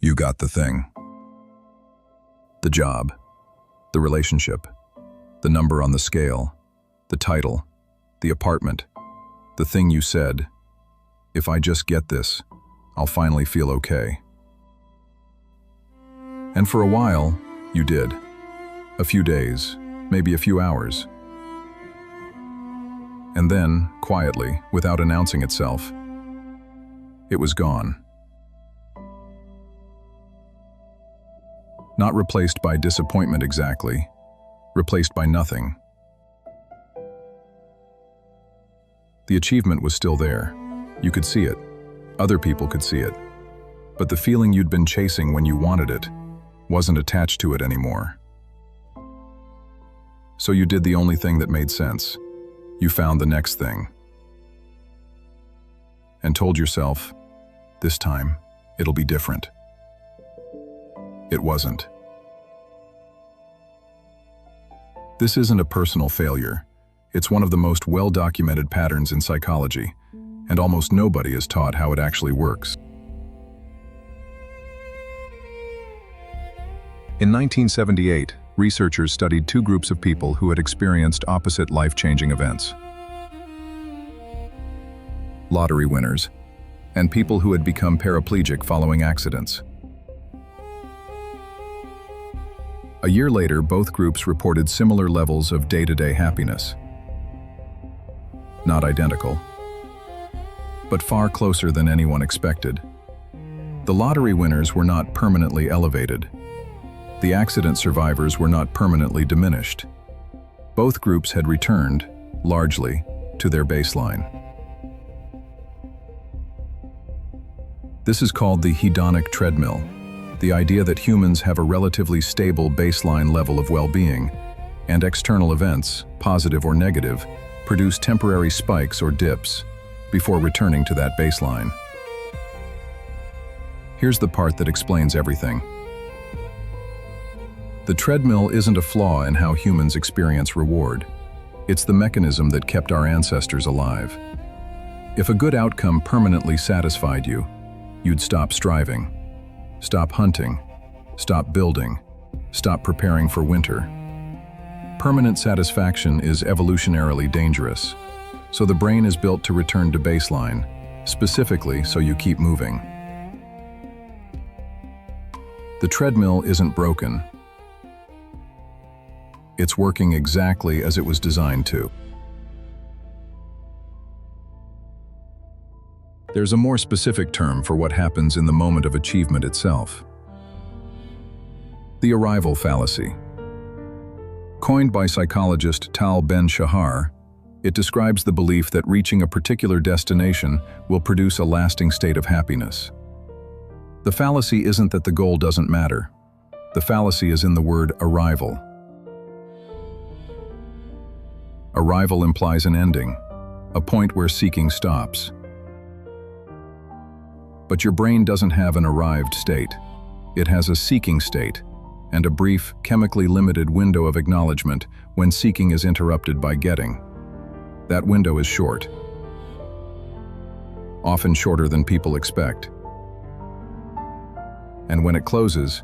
You got the thing. The job, the relationship, the number on the scale, the title, the apartment, the thing you said, if I just get this, I'll finally feel okay. And for a while, you did. A few days, maybe a few hours. And then, quietly, without announcing itself, it was gone. Not replaced by disappointment exactly, replaced by nothing. The achievement was still there. You could see it. Other people could see it. But the feeling you'd been chasing when you wanted it wasn't attached to it anymore. So you did the only thing that made sense. You found the next thing. And told yourself, this time, it'll be different. It wasn't. This isn't a personal failure. It's one of the most well-documented patterns in psychology, and almost nobody is taught how it actually works. In 1978, researchers studied two groups of people who had experienced opposite life-changing events. Lottery winners, and people who had become paraplegic following accidents. A year later, both groups reported similar levels of day-to-day happiness. Not identical, but far closer than anyone expected. The lottery winners were not permanently elevated. The accident survivors were not permanently diminished. Both groups had returned, largely, to their baseline. This is called the hedonic treadmill, the idea that humans have a relatively stable baseline level of well-being, and external events, positive or negative, produce temporary spikes or dips before returning to that baseline. Here's the part that explains everything. The treadmill isn't a flaw in how humans experience reward. It's the mechanism that kept our ancestors alive. If a good outcome permanently satisfied you, you'd stop striving, stop hunting, stop building, stop preparing for winter. Permanent satisfaction is evolutionarily dangerous, so the brain is built to return to baseline, specifically so you keep moving. The treadmill isn't broken. It's working exactly as it was designed to. There's a more specific term for what happens in the moment of achievement itself. The Arrival Fallacy. Coined by psychologist Tal Ben-Shahar, it describes the belief that reaching a particular destination will produce a lasting state of happiness. The fallacy isn't that the goal doesn't matter. The fallacy is in the word arrival. Arrival implies an ending, a point where seeking stops. But your brain doesn't have an arrived state. It has a seeking state, and a brief, chemically limited window of acknowledgement when seeking is interrupted by getting. That window is short, often shorter than people expect. And when it closes,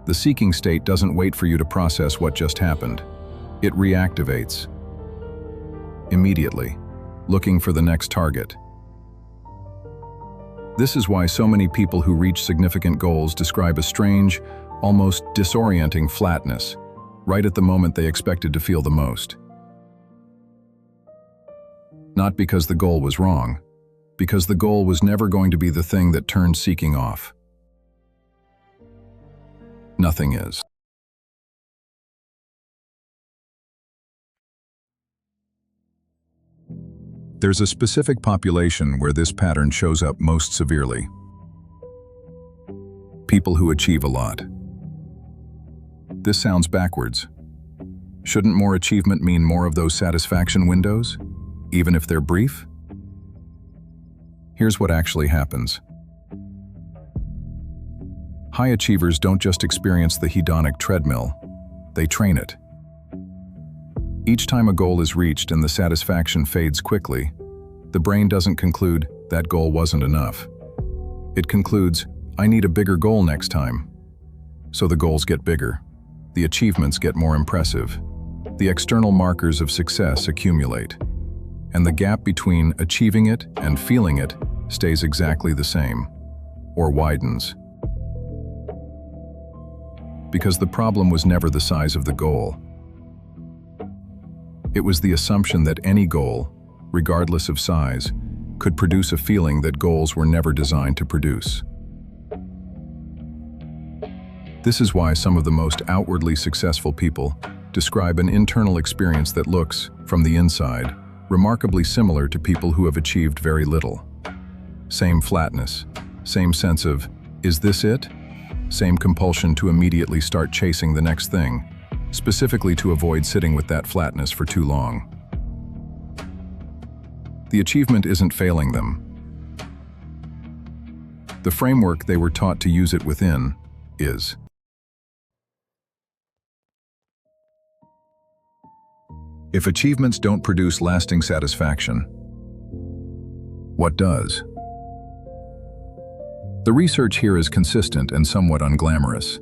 the seeking state doesn't wait for you to process what just happened. It reactivates immediately, looking for the next target. This is why so many people who reach significant goals describe a strange, almost disorienting flatness, right at the moment they expected to feel the most. Not because the goal was wrong, because the goal was never going to be the thing that turned seeking off. Nothing is. There's a specific population where this pattern shows up most severely. People who achieve a lot. This sounds backwards. Shouldn't more achievement mean more of those satisfaction windows, even if they're brief? Here's what actually happens. High achievers don't just experience the hedonic treadmill, they train it. Each time a goal is reached and the satisfaction fades quickly, the brain doesn't conclude that goal wasn't enough. It concludes, I need a bigger goal next time. So the goals get bigger. The achievements get more impressive. The external markers of success accumulate. And the gap between achieving it and feeling it stays exactly the same, or widens. Because the problem was never the size of the goal. It was the assumption that any goal, regardless of size, could produce a feeling that goals were never designed to produce. This is why some of the most outwardly successful people describe an internal experience that looks, from the inside, remarkably similar to people who have achieved very little. Same flatness, same sense of, "Is this it?" Same compulsion to immediately start chasing the next thing, specifically to avoid sitting with that flatness for too long. The achievement isn't failing them. The framework they were taught to use it within is. If achievements don't produce lasting satisfaction, what does? The research here is consistent and somewhat unglamorous.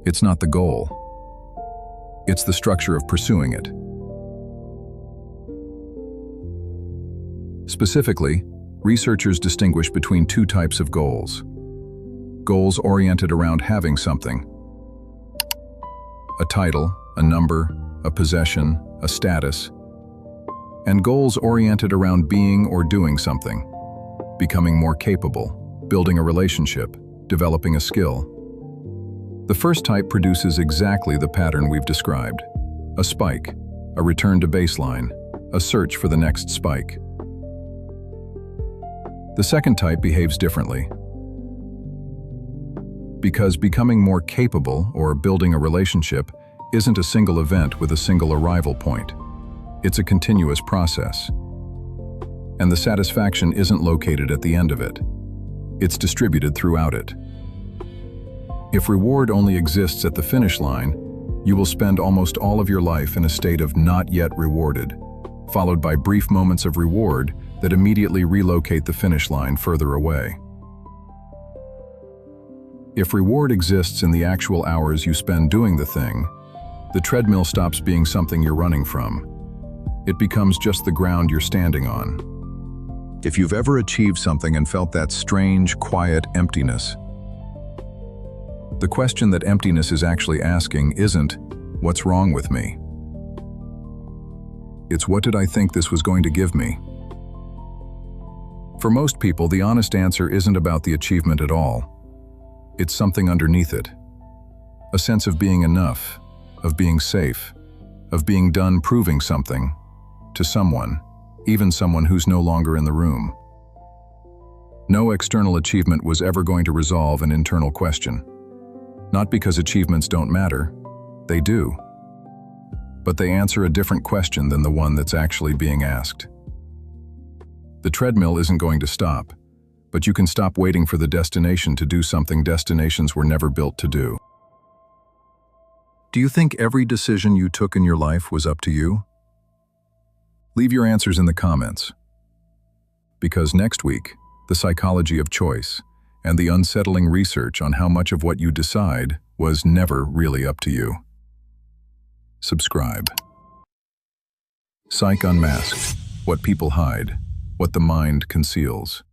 It's not the goal. It's the structure of pursuing it. Specifically, researchers distinguish between two types of goals. Goals oriented around having something. A title, a number, a possession, a status. And goals oriented around being or doing something. Becoming more capable, building a relationship, developing a skill. The first type produces exactly the pattern we've described. A spike, a return to baseline, a search for the next spike. The second type behaves differently. Because becoming more capable or building a relationship isn't a single event with a single arrival point. It's a continuous process. And the satisfaction isn't located at the end of it. It's distributed throughout it. If reward only exists at the finish line, you will spend almost all of your life in a state of not yet rewarded, followed by brief moments of reward that immediately relocate the finish line further away. If reward exists in the actual hours you spend doing the thing, the treadmill stops being something you're running from. It becomes just the ground you're standing on. If you've ever achieved something and felt that strange, quiet emptiness, the question that emptiness is actually asking isn't, "What's wrong with me?" It's, "What did I think this was going to give me?" For most people, the honest answer isn't about the achievement at all. It's something underneath it. A sense of being enough, of being safe, of being done proving something to someone, even someone who's no longer in the room. No external achievement was ever going to resolve an internal question. Not because achievements don't matter, they do. But they answer a different question than the one that's actually being asked. The treadmill isn't going to stop, but you can stop waiting for the destination to do something destinations were never built to do. Do you think every decision you took in your life was up to you? Leave your answers in the comments. Because next week, the psychology of choice and the unsettling research on how much of what you decide was never really up to you. Subscribe. Psych Unmasked: What People Hide, What the Mind Conceals.